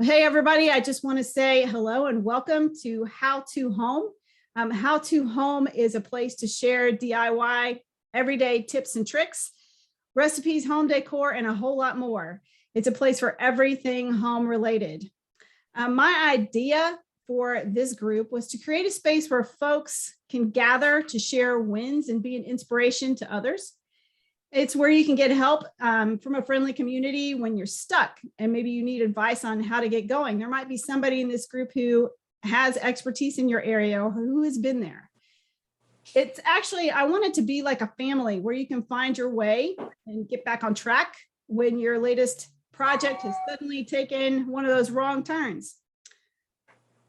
Hey, everybody. I just want to say hello and welcome to How2Home. How2Home is a place to share DIY, everyday tips and tricks, recipes, home decor, and a whole lot more. It's a place for everything home related. My idea for this group was to create a space where folks can gather to share wins and be an inspiration to others. It's where you can get help from a friendly community when you're stuck and maybe you need advice on how to get going. There might be somebody in this group who has expertise in your area or who has been there. It's actually, I want it to be like a family where you can find your way and get back on track when your latest project has suddenly taken one of those wrong turns.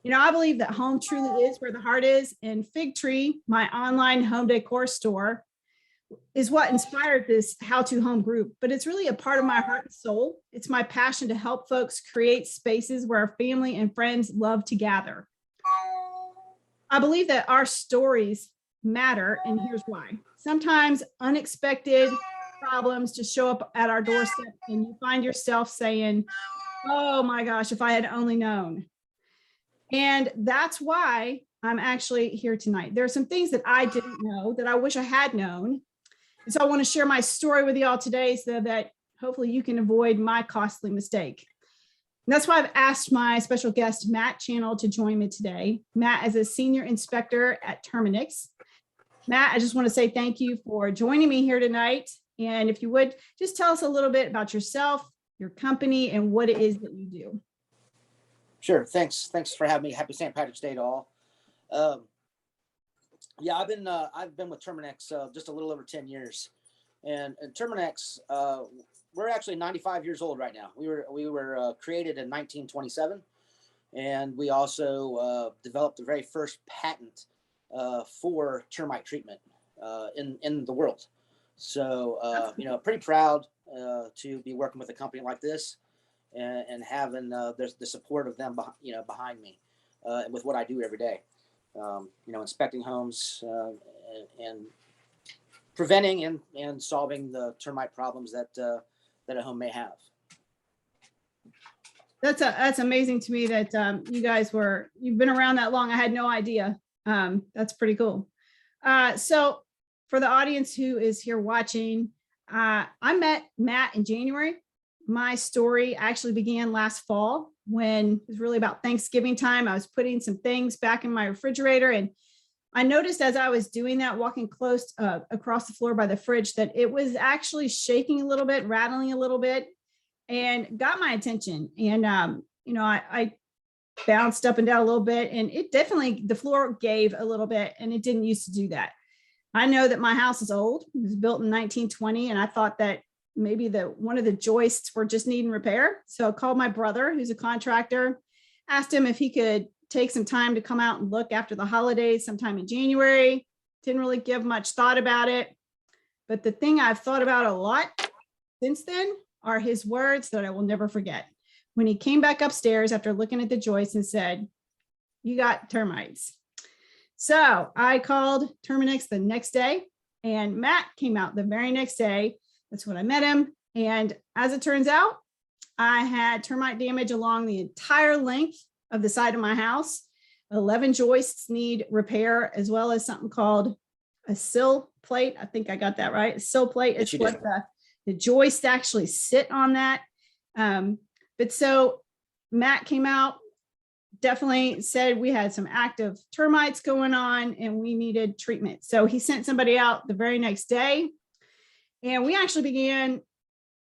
You know, I believe that home truly is where the heart is, and Fig Tree, my online home decor store, is what inspired this How2Home group, but it's really a part of my heart and soul. It's my passion to help folks create spaces where our family and friends love to gather. I believe that our stories matter, and here's why. Sometimes unexpected problems just show up at our doorstep and you find yourself saying, oh my gosh, if I had only known. And that's why I'm actually here tonight. There are some things that I didn't know that I wish I had known. And so I want to share my story with y'all today so that hopefully you can avoid my costly mistake. And that's why I've asked my special guest, Matt Channell, to join me today. Matt is a senior inspector at Terminix. Matt, I just want to say thank you for joining me here tonight. And if you would, just tell us a little bit about yourself, your company, and what it is that you do. Sure. Thanks for having me. Happy St. Patrick's Day to all. Yeah, I've been with Terminix just a little over 10 years, and Terminix, we're actually 95 years old right now. We were created in 1927, and we also developed the very first patent for termite treatment in the world. So you know, pretty proud to be working with a company like this and having the support of them behind me with what I do every day. You know, inspecting homes and preventing and solving the termite problems that a home may have. That's amazing to me that you've been around that long. I had no idea. That's pretty cool. So for the audience who is here watching, I met Matt in January. My story actually began last fall when it was really about Thanksgiving time. I was putting some things back in my refrigerator, and I noticed as I was doing that, walking close across the floor by the fridge, that it was actually shaking a little bit, rattling a little bit, and got my attention. And you know, I bounced up and down a little bit, and it definitely, the floor gave a little bit, and it didn't used to do that. I know that my house is old. It was built in 1920, and I thought that maybe one of the joists were just needing repair. So I called my brother, who's a contractor, asked him if he could take some time to come out and look after the holidays sometime in January. Didn't really give much thought about it. But the thing I've thought about a lot since then are his words that I will never forget. When he came back upstairs after looking at the joists and said, "You got termites." So I called Terminix the next day, and Matt came out the very next day. That's when I met him. And as it turns out, I had termite damage along the entire length of the side of my house. 11 joists need repair, as well as something called a sill plate. I think I got that right. A sill plate. It's what the joists actually sit on that. But so Matt came out, definitely said we had some active termites going on and we needed treatment. So he sent somebody out the very next day. And we actually began,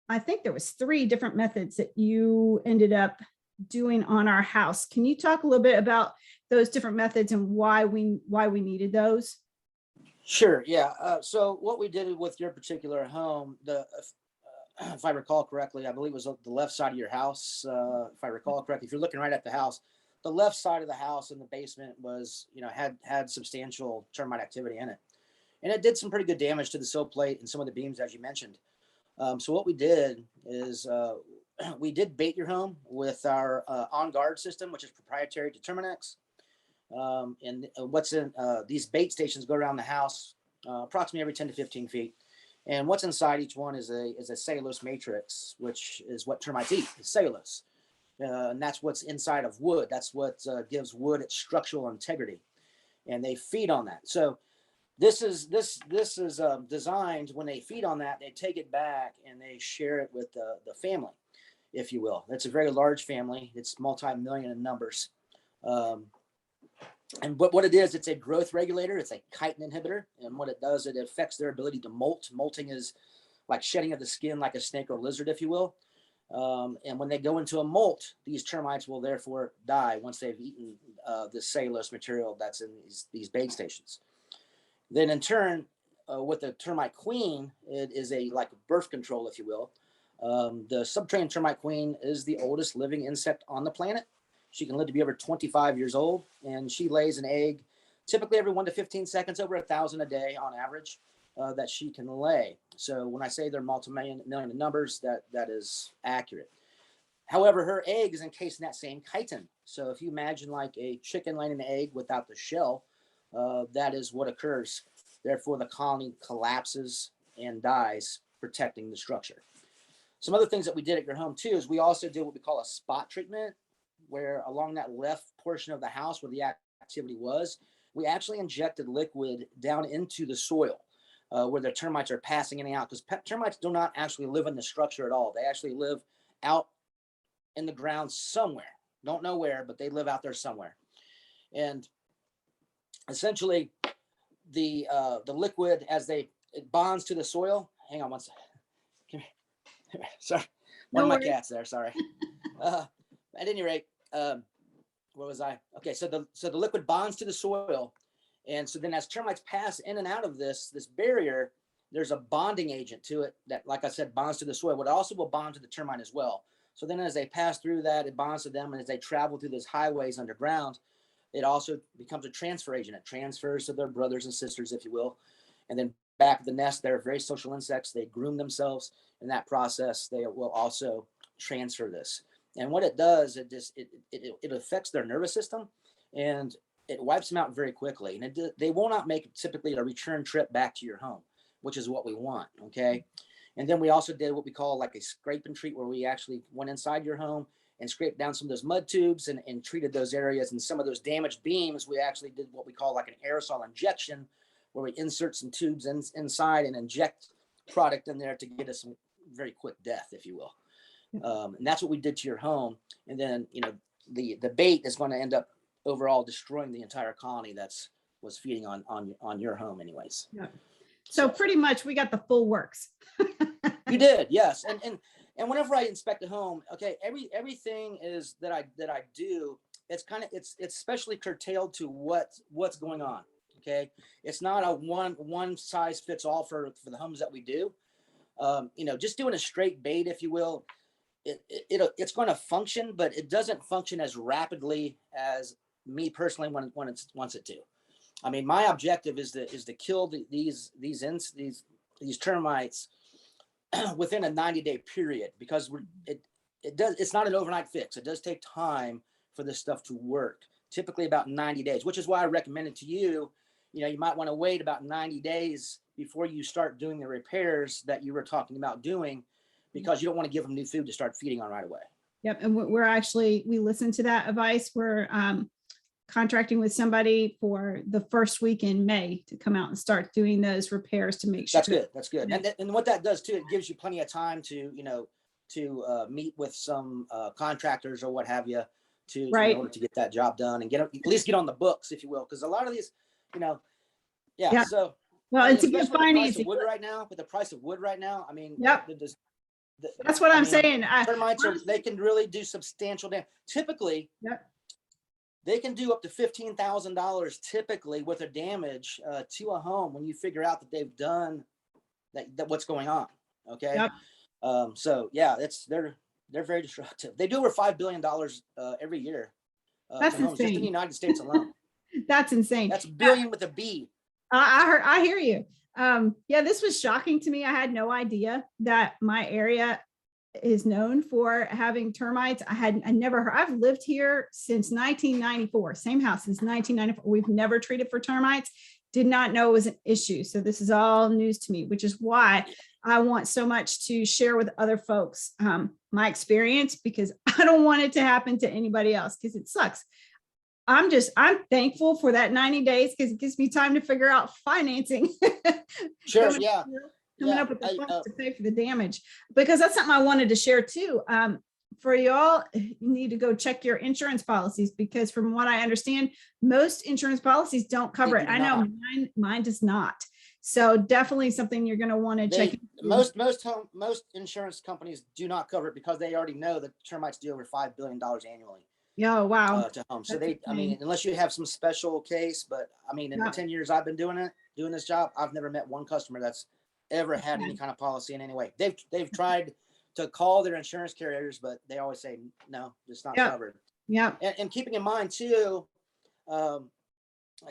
I think there was 3 different methods that you ended up doing on our house. Can you talk a little bit about those different methods and why we needed those? Sure. Yeah. So what we did with your particular home, if I recall correctly, I believe it was the left side of your house. If I recall correctly, if you're looking right at the house, the left side of the house in the basement was, you know, had substantial termite activity in it. And it did some pretty good damage to the sill plate and some of the beams, as you mentioned. So what we did is we did bait your home with our On Guard system, which is proprietary to Terminix. And what's in these bait stations go around the house approximately every 10 to 15 feet. And what's inside each one is a cellulose matrix, which is what termites eat, is cellulose. and that's what's inside of wood. That's what gives wood its structural integrity, and they feed on that. So this is designed, when they feed on that, they take it back and they share it with the family, if you will. It's a very large family. It's multi-million in numbers. And what it is, it's a growth regulator. It's a chitin inhibitor. And what it does, it affects their ability to molt. Molting is like shedding of the skin, like a snake or lizard, if you will. And when they go into a molt, these termites will therefore die once they've eaten the cellulose material that's in these bait stations. Then in turn, with the termite queen, it is like birth control, if you will. The subterranean termite queen is the oldest living insect on the planet. She can live to be over 25 years old, and she lays an egg typically every 1 to 15 seconds, over 1,000 a day on average, that she can lay. So when I say they're multi-million in numbers, that is accurate. However, her egg is encased in that same chitin. So if you imagine like a chicken laying an egg without the shell, that is what occurs. Therefore, the colony collapses and dies, protecting the structure. Some other things that we did at your home too is we also did what we call a spot treatment, where along that left portion of the house where the activity was, we actually injected liquid down into the soil where the termites are passing in and out, because termites do not actually live in the structure at all. They actually live out in the ground somewhere. Don't know where, but they live out there somewhere. And essentially the liquid, as it bonds to the soil. Hang on one second. Come here. Sorry. One of my cats there, sorry. At any rate, where was I? Okay, so the liquid bonds to the soil, and so then as termites pass in and out of this barrier, there's a bonding agent to it that, like I said, bonds to the soil, but it also will bond to the termite as well. So then as they pass through that, it bonds to them, and as they travel through those highways underground, it also becomes a transfer agent. It transfers to their brothers and sisters, if you will, and then back at the nest, they're very social insects. They groom themselves. In that process, they will also transfer this. And what it does, it affects their nervous system, and it wipes them out very quickly. And they will not make typically a return trip back to your home, which is what we want. Okay. And then we also did what we call like a scrape and treat, where we actually went inside your home and scraped down some of those mud tubes and treated those areas. And some of those damaged beams, we actually did what we call like an aerosol injection, where we insert some tubes inside and inject product in there to get us some very quick death, if you will. And that's what we did to your home. And then, the bait is going to end up overall destroying the entire colony was feeding on your home anyways. Yeah. So pretty much we got the full works. You did, yes. And whenever I inspect a home, okay, everything is that I do, it's especially curtailed to what's going on. Okay. It's not a one size fits all for the homes that we do. Just doing a straight bait, if you will, it's going to function, but it doesn't function as rapidly as me personally wants it to. I mean, my objective is to kill these termites within a 90-day period, because it's not an overnight fix. It does take time for this stuff to work, typically about 90 days, which is why I recommended to you, you might want to wait about 90 days before you start doing the repairs that you were talking about doing, because you don't want to give them new food to start feeding on right away. Yep. And we listened to that advice. We're contracting with somebody for the first week in May to come out and start doing those repairs to make sure. That's good. And what that does too, it gives you plenty of time to, meet with some contractors or what have you in order to get that job done and at least get on the books, if you will. Because a lot of these, Yeah. So, well, it's a good financing. Wood right now, with the price of wood right now, I mean, yep. That's what I'm saying. Termites they can really do substantial damage. Typically, yep. They can do up to $15,000 typically with their damage to a home when you figure out that they've done that what's going on. Okay. Yep. So yeah, they're very destructive. They do over $5 billion every year. That's insane. Just in the United States alone. That's insane. That's billion with a B. I hear you. Yeah, this was shocking to me. I had no idea that my area is known for having termites. I never heard. I've lived here since 1994, same house since 1994. We've never treated for termites. Did not know it was an issue. So this is all news to me, which is why I want so much to share with other folks my experience, because I don't want it to happen to anybody else, because it sucks. I'm thankful for that 90 days, because it gives me time to figure out financing. Sure. coming, Yeah. coming Yeah. up with the funds to pay for the damage, because that's something I wanted to share too. For y'all, you need to go check your insurance policies, because from what I understand, most insurance policies don't cover it. I know mine does not. So definitely something you're going to want to check. Most insurance companies do not cover it, because they already know that termites deal over $5 billion annually. Oh, wow. To home. So I mean, unless you have some special case, but I mean, in the 10 years I've been doing this job, I've never met one customer that's ever had any kind of policy in any way. They've tried to call their insurance carriers, but they always say, no, it's not covered. Yeah. And keeping in mind too,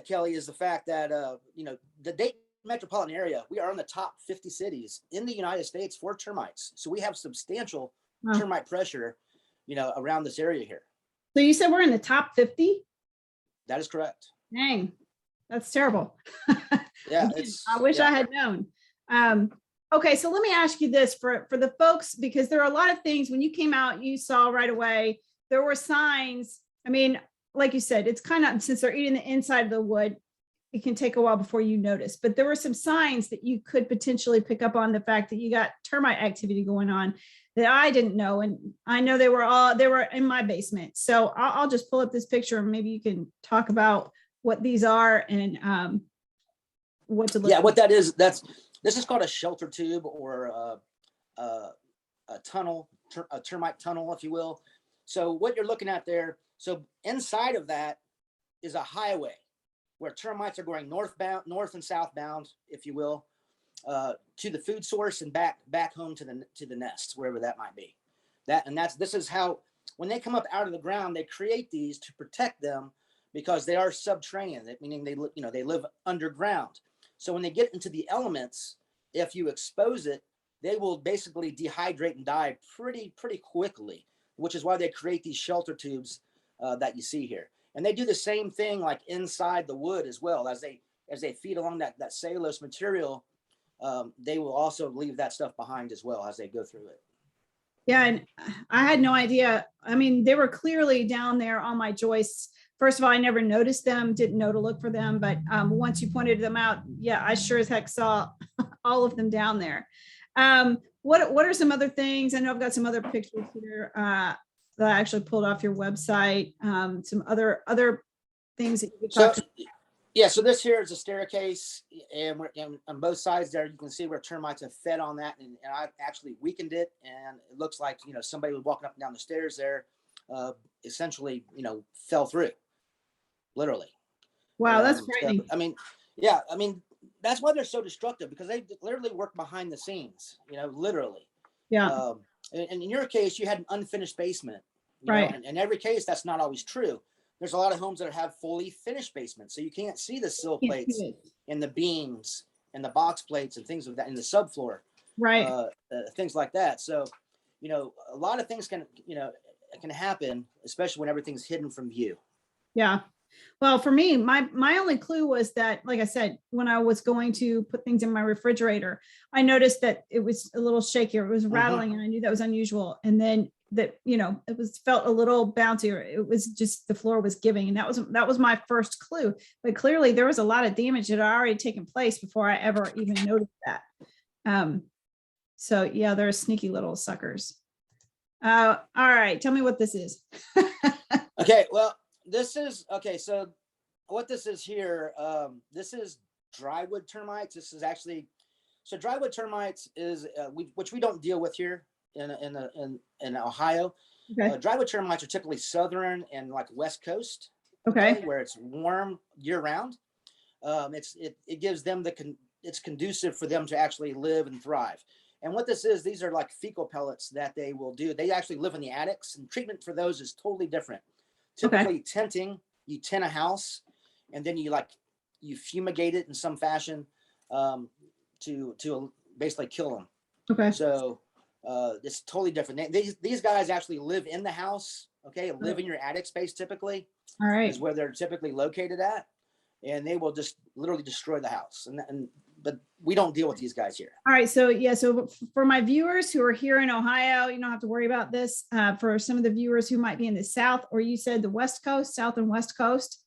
Kelly, is the fact that, the Dayton metropolitan area, we are in the top 50 cities in the United States for termites. So we have substantial termite pressure, around this area here. So you said we're in the top 50? That is correct. Dang, that's terrible. Yeah. I wish I had known. Okay, so let me ask you this for the folks, because there are a lot of things when you came out, you saw right away, there were signs. I mean, like you said, it's kind of, since they're eating the inside of the wood, it can take a while before you notice, but there were some signs that you could potentially pick up on the fact that you got termite activity going on that I didn't know. And I know they were in my basement. So I'll just pull up this picture and maybe you can talk about what these are and what to look what that is. This is called a shelter tube, or a tunnel, a termite tunnel, if you will. So what you're looking at there, so inside of that is a highway where termites are going north and southbound, if you will, to the food source and back home to the nest, wherever that might be. This is how, when they come up out of the ground, they create these to protect them, because they are subterranean, meaning they live underground. So when they get into the elements, if you expose it, they will basically dehydrate and die pretty quickly, which is why they create these shelter tubes that you see here. And they do the same thing like inside the wood as well. As they feed along that cellulose material, they will also leave that stuff behind as well as they go through it. Yeah, and I had no idea. I mean, they were clearly down there on my joists. First of all, I never noticed them, didn't know to look for them. But once you pointed them out, yeah, I sure as heck saw all of them down there. What are some other things? I know I've got some other pictures here that I actually pulled off your website. Some other things that you could talk to. Yeah, so this here is a staircase, and on both sides there, you can see where termites have fed on that, and I actually weakened it, and it looks like somebody was walking up and down the stairs there, essentially fell through, literally. Wow, that's frightening. So, I mean, that's why they're so destructive, because they literally work behind the scenes, literally. Yeah. And in your case, you had an unfinished basement, right? And in every case, that's not always true. There's a lot of homes that have fully finished basements, so you can't see the sill plates and the beams and the box plates and things of that in the subfloor, right? Things like that. So, a lot of things can happen, especially when everything's hidden from view. Yeah. Well, for me, my only clue was that, like I said, when I was going to put things in my refrigerator, I noticed that it was a little shakier. It was rattling, and I knew that was unusual. And then that, it felt a little bouncier. It was just the floor was giving, and that was my first clue. But clearly, there was a lot of damage that had already taken place before I ever even noticed that. So yeah, they're sneaky little suckers. All right, tell me what this is. Okay, well. So what this is here, this is drywood termites. This is actually, so drywood termites is, which we don't deal with here in Ohio. Okay. Drywood termites are typically southern and like West Coast, okay, where it's warm year round. It gives them it's conducive for them to actually live and thrive. And what this is, these are like fecal pellets that they will do. They actually live in the attics, and treatment for those is totally different. Typically tenting, you tint a house, and then you fumigate it in some fashion to basically kill them. Okay. So it's totally different. These guys actually live in the house. Okay, live in your attic space typically. All right. Is where they're typically located at, and they will just literally destroy the house. but we don't deal with these guys here. All right. So yeah. So for my viewers who are here in Ohio, you don't have to worry about this. For some of the viewers who might be in the South, or you said the West Coast, South and West Coast.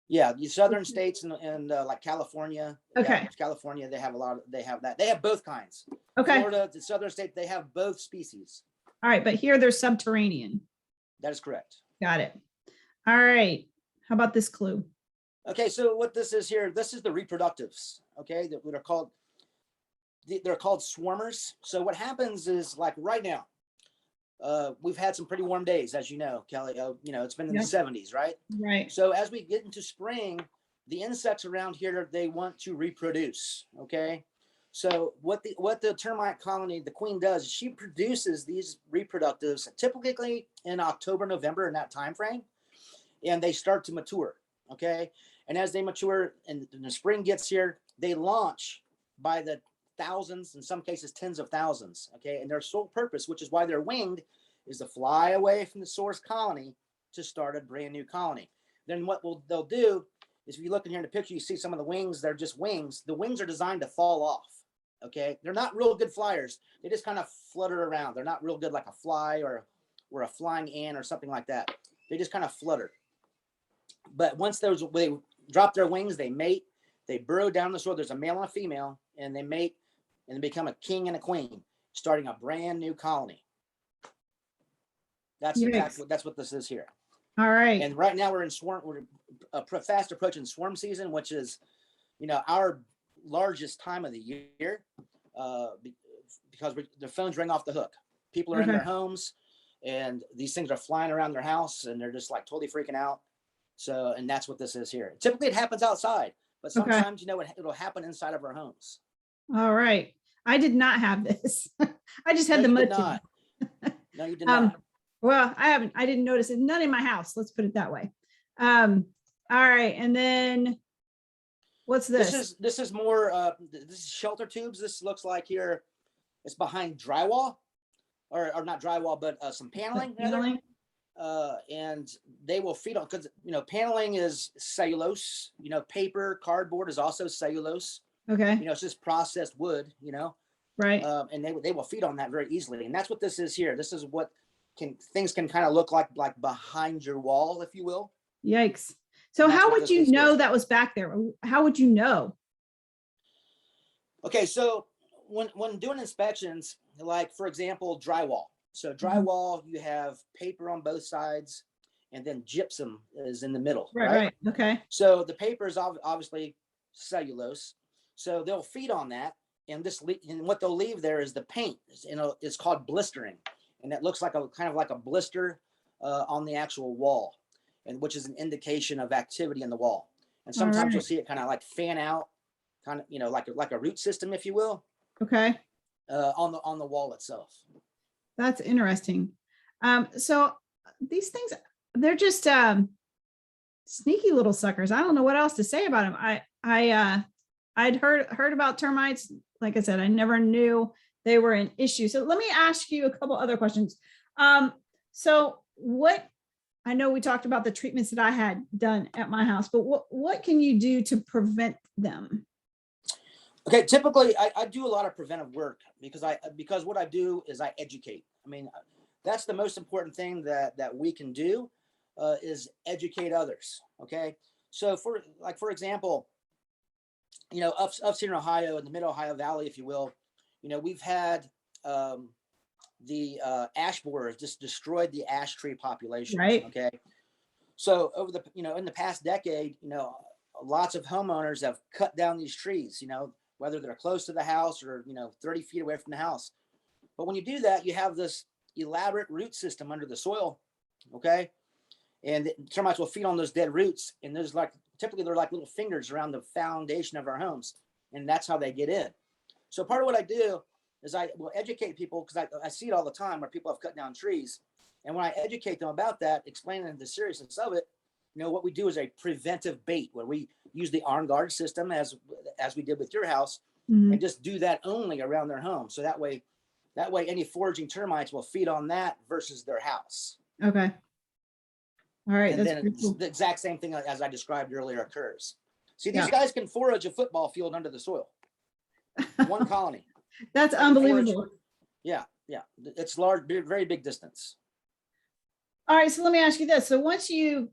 Yeah, the southern states and like California. Okay. Yeah, California, they have they have that. They have both kinds. Okay. Florida, the southern state, they have both species. All right. But here they're subterranean. That is correct. Got it. All right. How about this clue? Okay, so what this is here, this is the reproductives. Okay, they're called swarmers. So what happens is, like right now, we've had some pretty warm days, as you know, Kelly. You know, it's been in the 70s, right? Right. So as we get into spring, the insects around here, they want to reproduce. Okay. So what the termite colony, the queen, does is she produces these reproductives typically in October, November, in that time frame, and they start to mature. Okay. And as they mature and the spring gets here, they launch by the thousands, in some cases tens of thousands. Okay. And their sole purpose, which is why they're winged, is to fly away from the source colony to start a brand new colony. Then what they'll do is, if you look in here in the picture, you see some of the wings, they're just wings. The wings are designed to fall off. Okay. They're not real good flyers. They just kind of flutter around. They're not real good like a fly or a flying ant or something like that. They just kind of flutter. But once they drop their wings, they mate, they burrow down the soil. There's a male and a female, and they mate and they become a king and a queen, starting a brand new colony. That's exactly what this is here. All right. And right now we're fast approaching swarm season, which is, you know, our largest time of the year, because the phones ring off the hook. People are in their homes, and these things are flying around their house, and they're just like totally freaking out. So, and that's what this is here. Typically it happens outside, but sometimes, you know, it'll happen inside of our homes. All right. I did not have this. I just had the mud. No, you did not. Well, I didn't notice it. None in my house. Let's put it that way. All right. And then what's this? This is more, this is shelter tubes. This looks like here, it's behind drywall or not drywall, but some paneling. And they will feed on, because, you know, paneling is cellulose, you know, paper, cardboard is also cellulose. Okay. You know, it's just processed wood, you know. Right. And they will feed on that very easily. And that's what this is here. This is what things can kind of look like behind your wall, if you will. Yikes. So how would you know that was back there? How would you know? Okay, so when doing inspections, like for example, drywall. So drywall, you have paper on both sides, and then gypsum is in the middle. Right. Okay. So the paper is obviously cellulose. So they'll feed on that, and what they'll leave there is the paint. You know, it's called blistering, and it looks like a kind of like a blister on the actual wall, and which is an indication of activity in the wall. And sometimes you'll see it kind of like fan out, kind of, you know, like a root system, if you will. Okay. On the wall itself. That's interesting. So these things, they're just sneaky little suckers. I don't know what else to say about them. I'd heard about termites. Like I said, I never knew they were an issue. So let me ask you a couple other questions. So I know we talked about the treatments that I had done at my house, but what can you do to prevent them? Okay, typically I do a lot of preventive work because what I do is I educate. I mean, that's the most important thing that we can do is educate others. Okay, so for example, you know, up here in Ohio, in the Mid Ohio Valley, if you will, you know, we've had the ash borers just destroyed the ash tree population. Right. Okay, so in the past decade, you know, lots of homeowners have cut down these trees. You know, whether they're close to the house or, you know, 30 feet away from the house. But when you do that, you have this elaborate root system under the soil, okay? And the termites will feed on those dead roots, and typically they're like little fingers around the foundation of our homes, and that's how they get in. So part of what I do is I will educate people, because I see it all the time where people have cut down trees, and when I educate them about that, explaining the seriousness of it, you know, what we do is a preventive bait, where we use the arm guard system as we did with your house, and just do that only around their home. So that way any foraging termites will feed on that versus their house. Okay. All right. And then cool. The exact same thing as I described earlier occurs. See, these guys can forage a football field under the soil. One colony. That's Every 4 inch. unbelievable. Yeah. It's large, very big distance. All right, so let me ask you this. So once you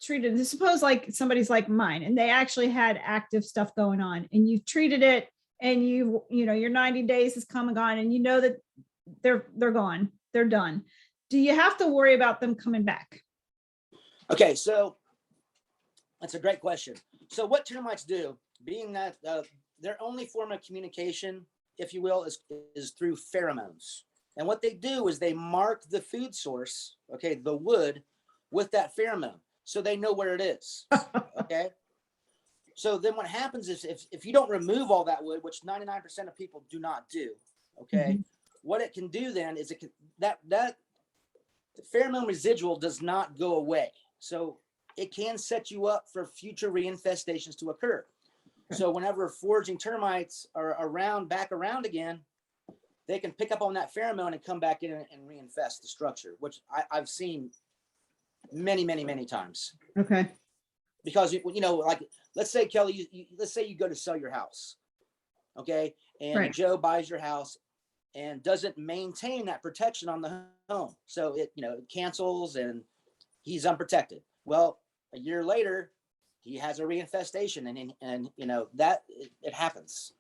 treated, suppose like somebody's like mine and they actually had active stuff going on and you've treated it and your 90 days has come and gone and you know that they're gone, they're done. Do you have to worry about them coming back? Okay, so that's a great question. So what termites do, being that their only form of communication, if you will, is through pheromones. And what they do is they mark the food source, okay, the wood, with that pheromone, so they know where it is. Okay. So then what happens is if you don't remove all that wood, which 99% of people do not do, okay, what it can do then is that the pheromone residual does not go away. So it can set you up for future reinfestations to occur. Okay. So whenever foraging termites are back around again, they can pick up on that pheromone and come back in and reinfest the structure, which I've seen many times. Okay. Because, like, let's say, Kelly, let's say you go to sell your house, okay? And right. Joe buys your house and doesn't maintain that protection on the home. So it cancels and he's unprotected. Well, a year later, he has a reinfestation and that it happens.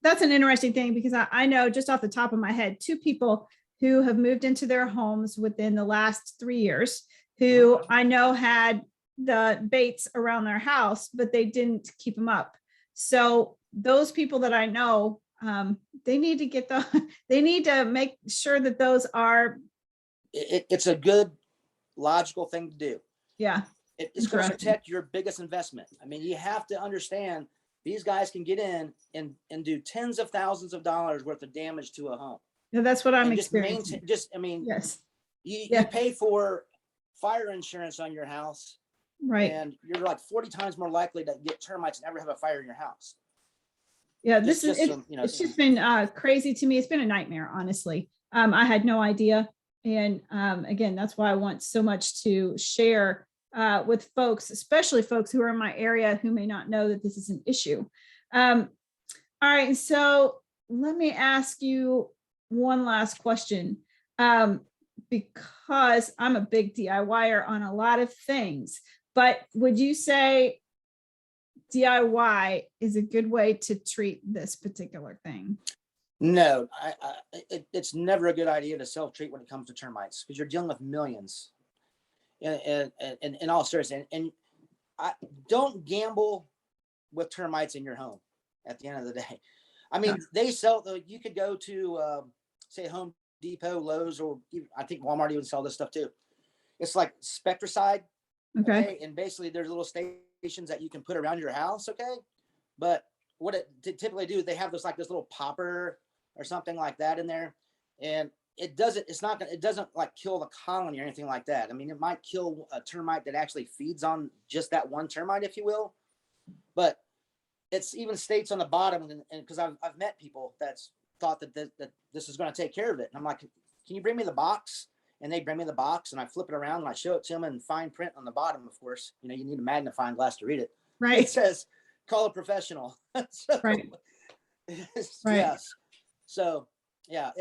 That's an interesting thing, because I know just off the top of my head, 2 people who have moved into their homes within the last 3 years, who I know had the baits around their house, but they didn't keep them up. So those people that I know, they need to they need to make sure that those are. It's a good, logical thing to do. Yeah. It's going to protect your biggest investment. I mean, you have to understand these guys can get in and do tens of thousands of dollars worth of damage to a home. No, that's what I'm experiencing. Yes. You pay for fire insurance on your house, right? And you're like 40 times more likely to get termites and never have a fire in your house. Yeah, it's just been crazy to me. It's been a nightmare, honestly. I had no idea. And again, that's why I want so much to share with folks, especially folks who are in my area who may not know that this is an issue. All right, so let me ask you one last question, because I'm a big DIYer on a lot of things, but would you say DIY is a good way to treat this particular thing? No, it's never a good idea to self-treat when it comes to termites, because you're dealing with millions. In all seriousness, and I don't gamble with termites in your home. At the end of the day, I mean, they sell. You could go to say Home Depot, Lowe's, or I think Walmart even sell this stuff too. It's like Spectricide, okay? And basically, there's little stations that you can put around your house, okay? But what it typically do, they have this little popper or something like that in there, and it doesn't like kill the colony or anything like that. I mean, it might kill a termite that actually feeds on just that one termite, if you will. But it's even states on the bottom, and because I've met people that's thought that this is going to take care of it. And I'm like, can you bring me the box? And they bring me the box, and I flip it around and I show it to them in fine print on the bottom. Of course, you need a magnifying glass to read it. Right. It says, call a professional. So, right. Yes. So yeah,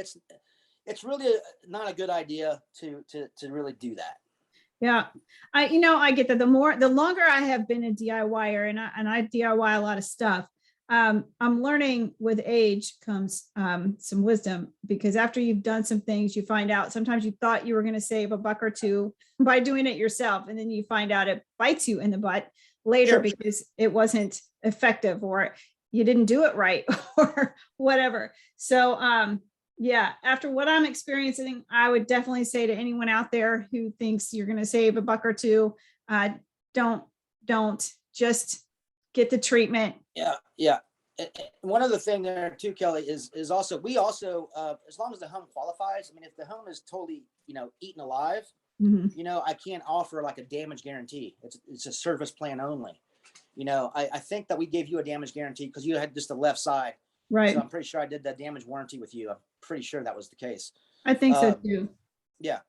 it's really not a good idea to really do that. Yeah, I get that. The longer I have been a DIYer, and I DIY a lot of stuff, I'm learning with age comes some wisdom, because after you've done some things, you find out sometimes you thought you were going to save a buck or two by doing it yourself, and then you find out it bites you in the butt later. Sure. Because it wasn't effective, or you didn't do it right, or whatever. So yeah, after what I'm experiencing, I would definitely say to anyone out there who thinks you're going to save a buck or two, don't just get the treatment. Yeah. And one other thing there too, Kelly, is also, we also, as long as the home qualifies, I mean, if the home is totally, eaten alive, I can't offer like a damage guarantee. It's a service plan only. I think that we gave you a damage guarantee because you had just the left side. Right. So I'm pretty sure I did that damage warranty with you. I'm pretty sure that was the case. I think so too. Yeah.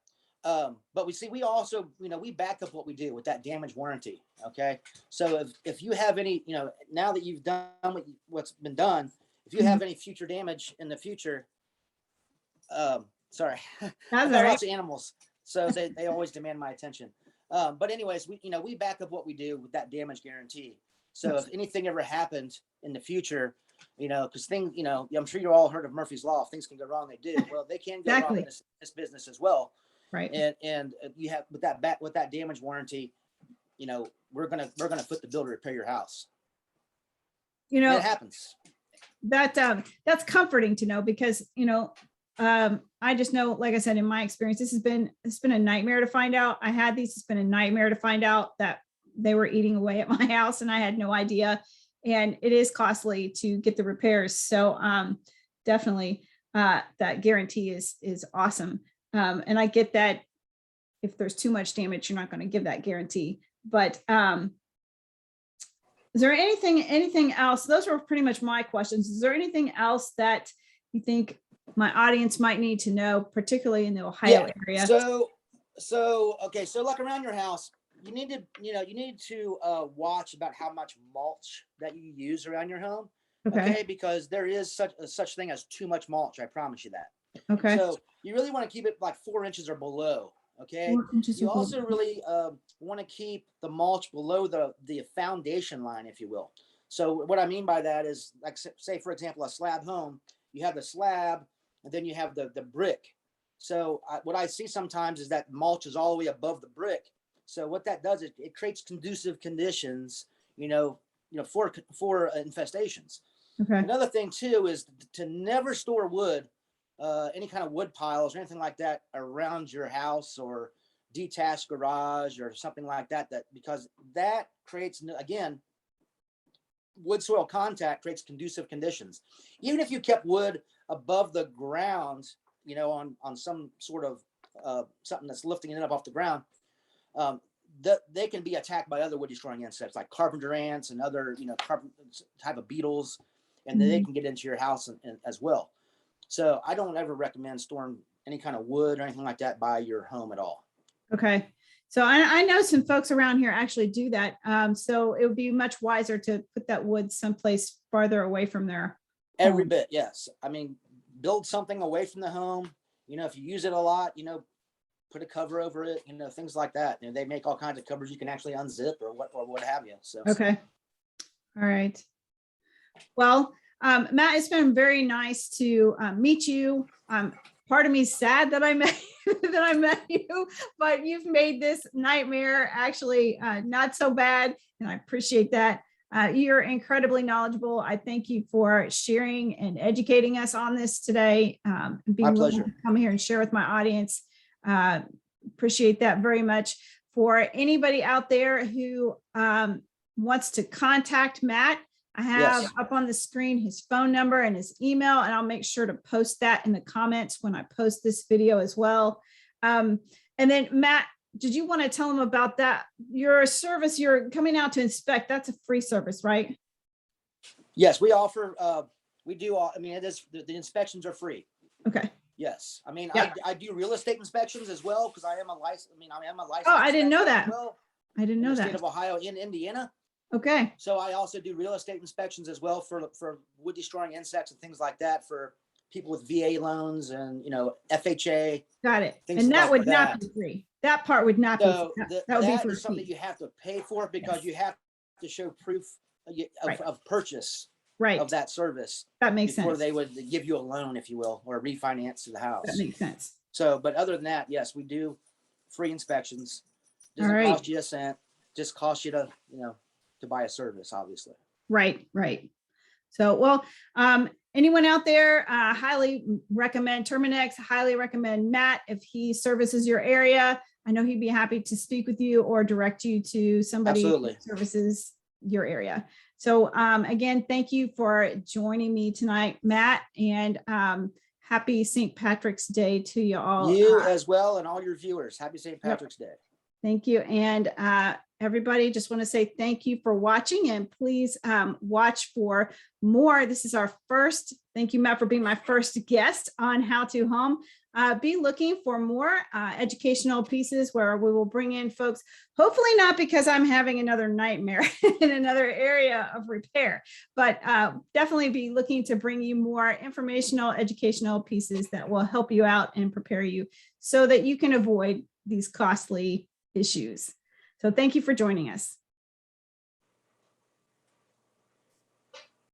But we also, we back up what we do with that damage warranty. Okay. So if you have any, now that you've done what's been done, if you have any future damage in the future, sorry, I've got lots of animals, so they always demand my attention. But anyways, we back up what we do with that damage guarantee. So if anything ever happened in the future, because things, I'm sure you all heard of Murphy's Law. If things can go wrong, they do. Well, they can go wrong in this business as well. Right. And you have with that damage warranty, we're gonna foot the bill to repair your house. It happens. That's comforting to know, because I just know, like I said, in my experience, it's been a nightmare to find out. I had these. It's been a nightmare to find out that they were eating away at my house, and I had no idea. And it is costly to get the repairs. So definitely that guarantee is awesome. And I get that if there's too much damage, you're not going to give that guarantee. But is there anything else? Those were pretty much my questions. Is there anything else that you think my audience might need to know, particularly in the Ohio area? So like around your house, you need to watch about how much mulch that you use around your home. Okay. Because there is such thing as too much mulch. I promise you that. Okay. So you really want to keep it like 4 inches or below. Okay. You also really want to keep the mulch below the foundation line, if you will. So what I mean by that is, like, say for example, a slab home, you have the slab and then you have the brick. So what I see sometimes is that mulch is all the way above the brick. So what that does is it creates conducive conditions, for infestations. Okay. Another thing too is to never store wood, any kind of wood piles or anything like that around your house or detached garage or something like that. Because that creates, again, wood soil contact creates conducive conditions. Even if you kept wood above the ground, on some sort of something that's lifting it up off the ground, they can be attacked by other wood destroying insects like carpenter ants and other type of beetles, and then they can get into your house as well. So I don't ever recommend storing any kind of wood or anything like that by your home at all. Okay. So I know some folks around here actually do that. So it would be much wiser to put that wood someplace farther away from there. Every bit, yes. I mean, build something away from the home. If you use it a lot, put a cover over it, things like that. They make all kinds of covers you can actually unzip or what have you. So okay. All right. Well, Matt, it's been very nice to meet you. Part of me is sad that I met you, but you've made this nightmare actually not so bad, and I appreciate that. You're incredibly knowledgeable. I thank you for sharing and educating us on this today. Being my pleasure. Willing to come here and share with my audience. Appreciate that very much. For anybody out there who wants to contact Matt, I have up on the screen his phone number and his email, and I'll make sure to post that in the comments when I post this video as well. And then Matt, did you want to tell them about that? Your service, you're coming out to inspect, that's a free service, right? Yes, we offer, we do, the inspections are free. Okay. Yes. I do real estate inspections as well, because I am a licensed. Oh, I didn't know that. Well, I didn't know in the that. state of Ohio and Indiana. Okay. So I also do real estate inspections as well for wood destroying insects and things like that for people with VA loans and FHA. Got it. And that would not be free. That part would not be free. That would be for something you have to pay for, because you have to show proof of purchase of that service. That makes sense. Before they would give you a loan, if you will, or a refinance to the house. That makes sense. So, but other than that, yes, we do free inspections. Doesn't cost you a cent. Just costs you to buy a service, obviously. Right. So, well, anyone out there, highly recommend Terminix, highly recommend Matt if he services your area. I know he'd be happy to speak with you or direct you to somebody who services your area. So again, thank you for joining me tonight, Matt, and happy St. Patrick's Day to you all. You as well, and all your viewers. Happy St. Patrick's Day. Thank you. And everybody, just want to say thank you for watching, and please watch for more. This is our first. Thank you, Matt, for being my first guest on How2Home. Be looking for more educational pieces where we will bring in folks, hopefully not because I'm having another nightmare in another area of repair, but definitely be looking to bring you more informational, educational pieces that will help you out and prepare you so that you can avoid these costly issues. So thank you for joining us.